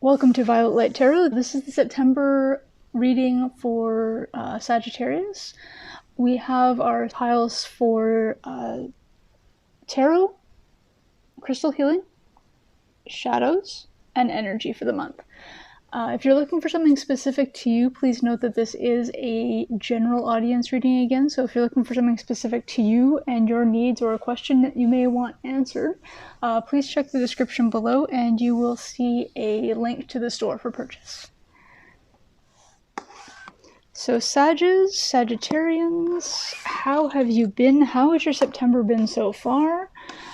Welcome to Violet Light Tarot. This is the September reading for Sagittarius. We have our piles for tarot, crystal healing, shadows, and energy for the month. If you're looking for something specific to you, please note that this is a general audience reading again. So if you're looking for something specific to you and your needs or a question that you may want answered, please check the description below and you will see a link to the store for purchase. So Sagittarians, how have you been? How has your September been so far?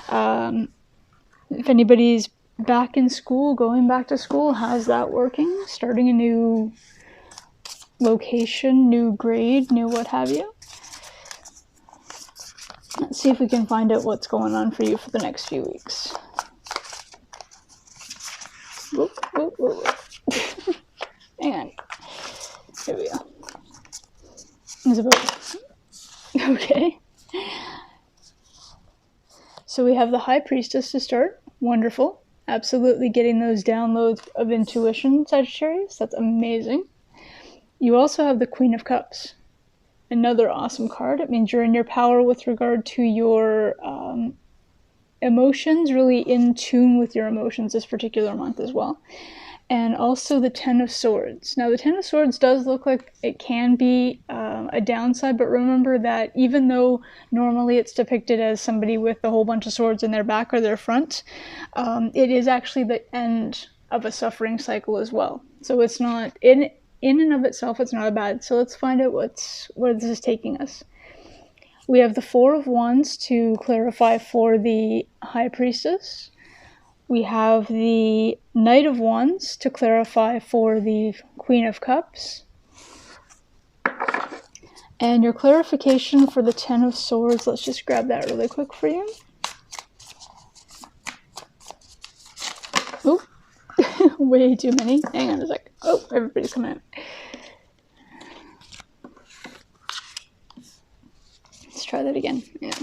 If anybody's back in school, going back to school, how's that working? Starting a new location, new grade, new what have you? Let's see if we can find out what's going on for you for the next few weeks. Whoop, whoop, whoop, whoop. Hang on. Here we go. Okay. So we have the High Priestess to start. Wonderful. Absolutely getting those downloads of intuition, Sagittarius. That's amazing. You also have the Queen of Cups. Another awesome card. It means you're in your power with regard to your emotions, really in tune with your emotions this particular month as well. And also the Ten of Swords. Now the Ten of Swords does look like it can be a downside, but remember that even though normally it's depicted as somebody with a whole bunch of swords in their back or their front, it is actually the end of a suffering cycle as well. So it's not, in and of itself, it's not a bad. So let's find out where this is taking us. We have the Four of Wands to clarify for the High Priestess. We have the Knight of Wands to clarify for the Queen of Cups. And your clarification for the Ten of Swords, let's just grab that really quick for you. Oop, way too many. Hang on a sec. Oh, everybody's coming out. Let's try that again. Yeah.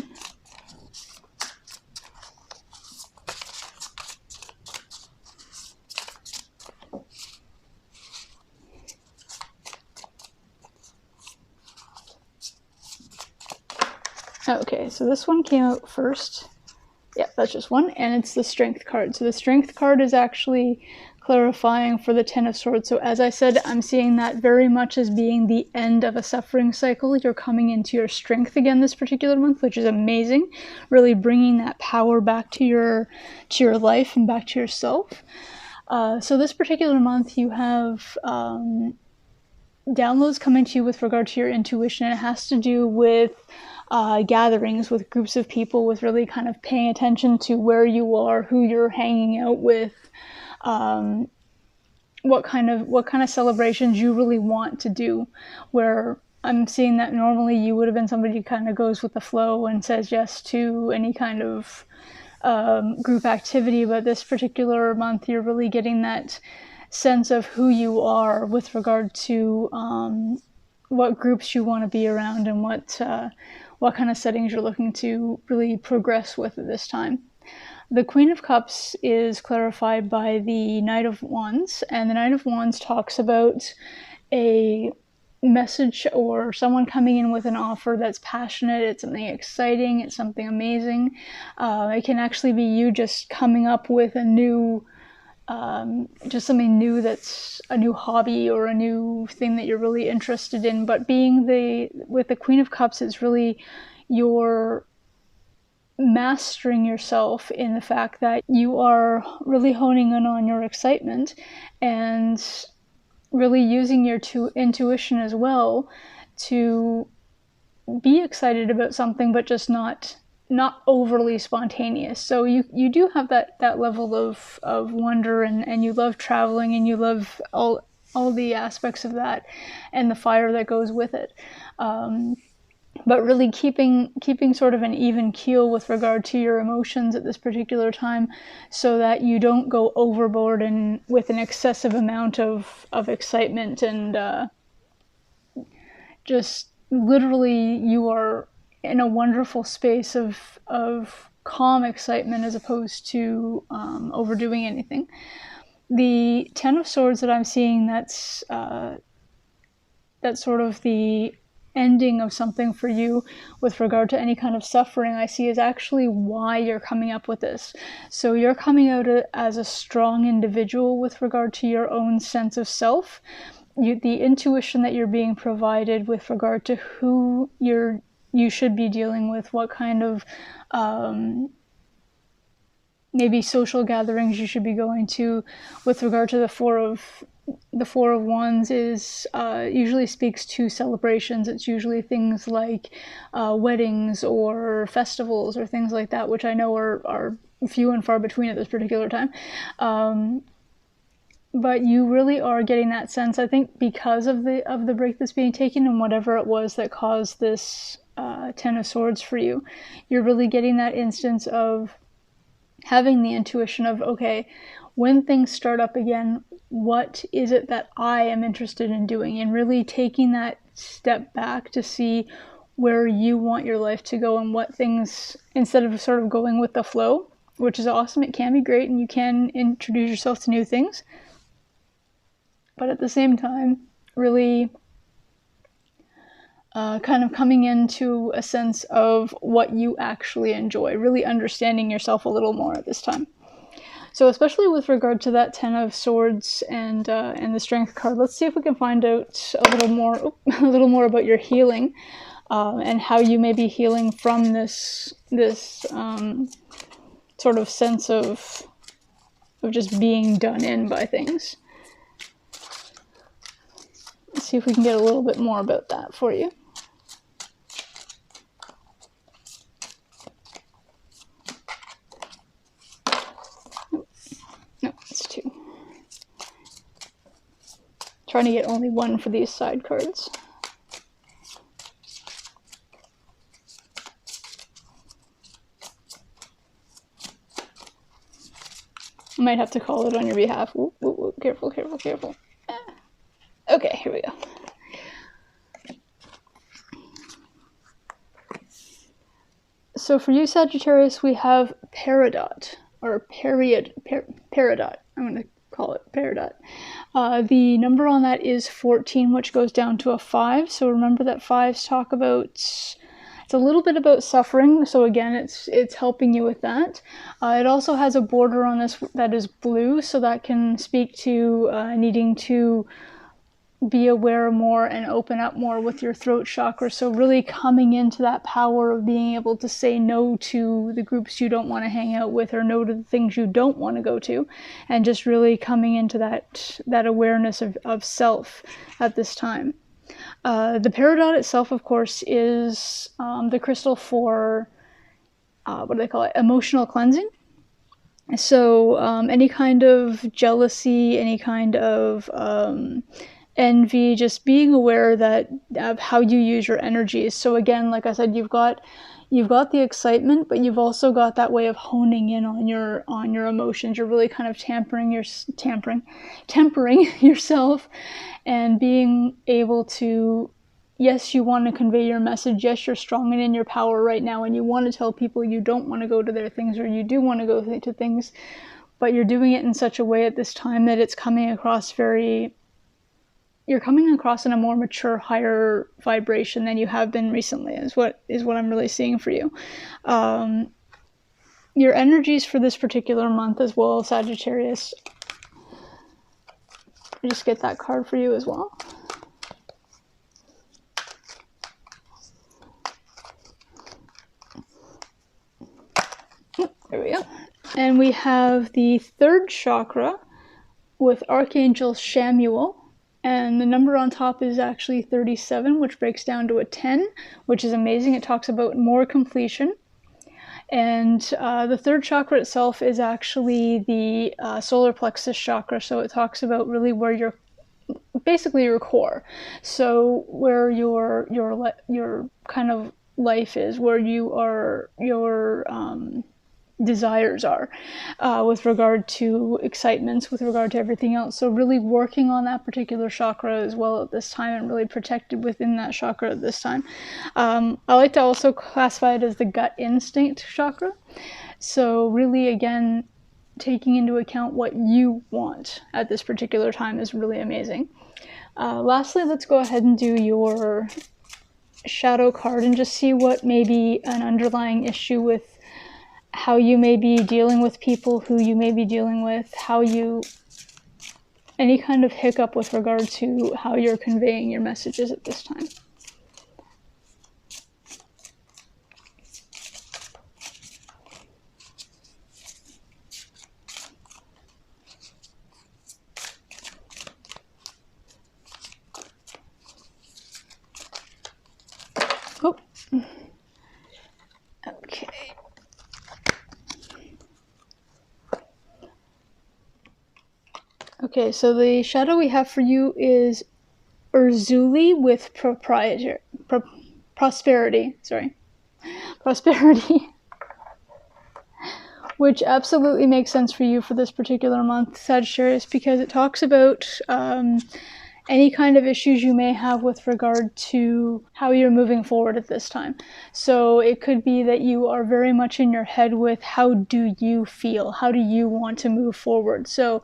Okay, so this one came out first. Yeah, that's just one, and it's the Strength card. So the Strength card is actually clarifying for the Ten of Swords. So as I said, I'm seeing that very much as being the end of a suffering cycle. You're coming into your strength again this particular month, which is amazing. Really bringing that power back to your life and back to yourself. So this particular month, you have downloads coming to you with regard to your intuition. It has to do with gatherings with groups of people, with really kind of paying attention to where you are, who you're hanging out with, what kind of celebrations you really want to do. Where I'm seeing that normally you would have been somebody who kind of goes with the flow and says yes to any kind of group activity, but this particular month you're really getting that sense of who you are with regard to what groups you want to be around and what kind of settings you're looking to really progress with at this time. The Queen of Cups is clarified by the Knight of Wands, and the Knight of Wands talks about a message or someone coming in with an offer that's passionate, it's something exciting, it's something amazing. It can actually be you just coming up with a new just something new, that's a new hobby or a new thing that you're really interested in. But with the Queen of Cups, it's really you're mastering yourself in the fact that you are really honing in on your excitement and really using your intuition as well to be excited about something, but just not overly spontaneous. So you do have that level of wonder, and you love traveling, and you love all the aspects of that and the fire that goes with it. But really keeping sort of an even keel with regard to your emotions at this particular time, so that you don't go overboard and with an excessive amount of excitement, and just literally you are in a wonderful space of calm excitement as opposed to overdoing anything. the Ten of Swords that I'm seeing, that's sort of the ending of something for you with regard to any kind of suffering, I see is actually why you're coming up with this. So you're coming out as a strong individual with regard to your own sense of self. The intuition that you're being provided with regard to who you should be dealing with, what kind of maybe social gatherings you should be going to. With regard to the Four of Wands is usually speaks to celebrations. It's usually things like weddings or festivals or things like that, which I know are few and far between at this particular time. But you really are getting that sense, I think, because of the break that's being taken and whatever it was that caused this Ten of Swords for you. You're really getting that instance of having the intuition of, okay, when things start up again, what is it that I am interested in doing? And really taking that step back to see where you want your life to go and what things, instead of sort of going with the flow, which is awesome. It can be great and you can introduce yourself to new things. But at the same time, really kind of coming into a sense of what you actually enjoy, really understanding yourself a little more at this time. So especially with regard to that Ten of Swords and the Strength card, let's see if we can find out a little more about your healing and how you may be healing from this sort of sense of just being done in by things. Let's see if we can get a little bit more about that for you. No, it's two. Trying to get only one for these side cards. I might have to call it on your behalf. Ooh, ooh, ooh. Careful, careful, careful. Okay, here we go. So for you, Sagittarius, we have Peridot, or Peridot. I'm going to call it Peridot. The number on that is 14, which goes down to a 5. So remember that 5s talk about, it's a little bit about suffering. So again, it's helping you with that. It also has a border on this that is blue, so that can speak to needing to be aware more and open up more with your throat chakra. So really coming into that power of being able to say no to the groups you don't want to hang out with, or no to the things you don't want to go to, and just really coming into that awareness of self at this time. The Peridot itself, of course, is the crystal for what do they call it? Emotional cleansing. So any kind of jealousy, any kind of envy, just being aware of how you use your energies. So again, like I said, you've got the excitement, but you've also got that way of honing in on your emotions. You're really kind of tempering yourself, and being able to, yes, you want to convey your message. Yes, you're strong and in your power right now, and you want to tell people you don't want to go to their things, or you do want to go to things, but you're doing it in such a way at this time that it's coming across you're coming across in a more mature, higher vibration than you have been recently, is what I'm really seeing for you. Your energies for this particular month as well, Sagittarius. I'll just get that card for you as well. There we go. And we have the third chakra with Archangel Shamuel. And the number on top is actually 37, which breaks down to a 10, which is amazing. It talks about more completion. And the third chakra itself is actually the solar plexus chakra. So it talks about really where basically your core. So where your kind of life is, where your desires are, with regard to excitements, with regard to everything else. So really working on that particular chakra as well at this time, and really protected within that chakra at this time. I like to also classify it as the gut instinct chakra. So really, again, taking into account what you want at this particular time is really amazing. Lastly, let's go ahead and do your shadow card and just see what may be an underlying issue with how you may be dealing with people, who you may be dealing with, any kind of hiccup with regard to how you're conveying your messages at this time. Oh. Okay. Okay, so the shadow we have for you is Urzuli with prosperity. Prosperity. Which absolutely makes sense for you for this particular month, Sagittarius, because it talks about any kind of issues you may have with regard to how you're moving forward at this time. So it could be that you are very much in your head with how do you feel? How do you want to move forward? So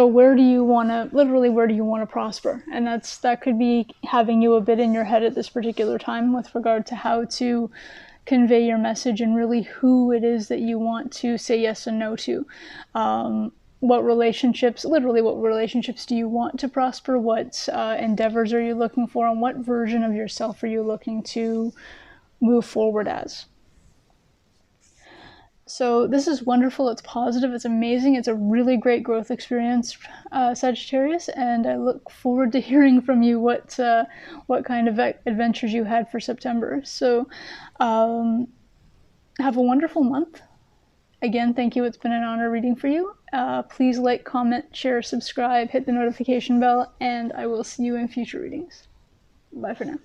where do you want to prosper? And that could be having you a bit in your head at this particular time with regard to how to convey your message and really who it is that you want to say yes and no to. What relationships do you want to prosper? What endeavors are you looking for? And what version of yourself are you looking to move forward as? So this is wonderful, it's positive, it's amazing, it's a really great growth experience, Sagittarius, and I look forward to hearing from you what kind of adventures you had for September. So have a wonderful month. Again, thank you, it's been an honor reading for you. Please like, comment, share, subscribe, hit the notification bell, and I will see you in future readings. Bye for now.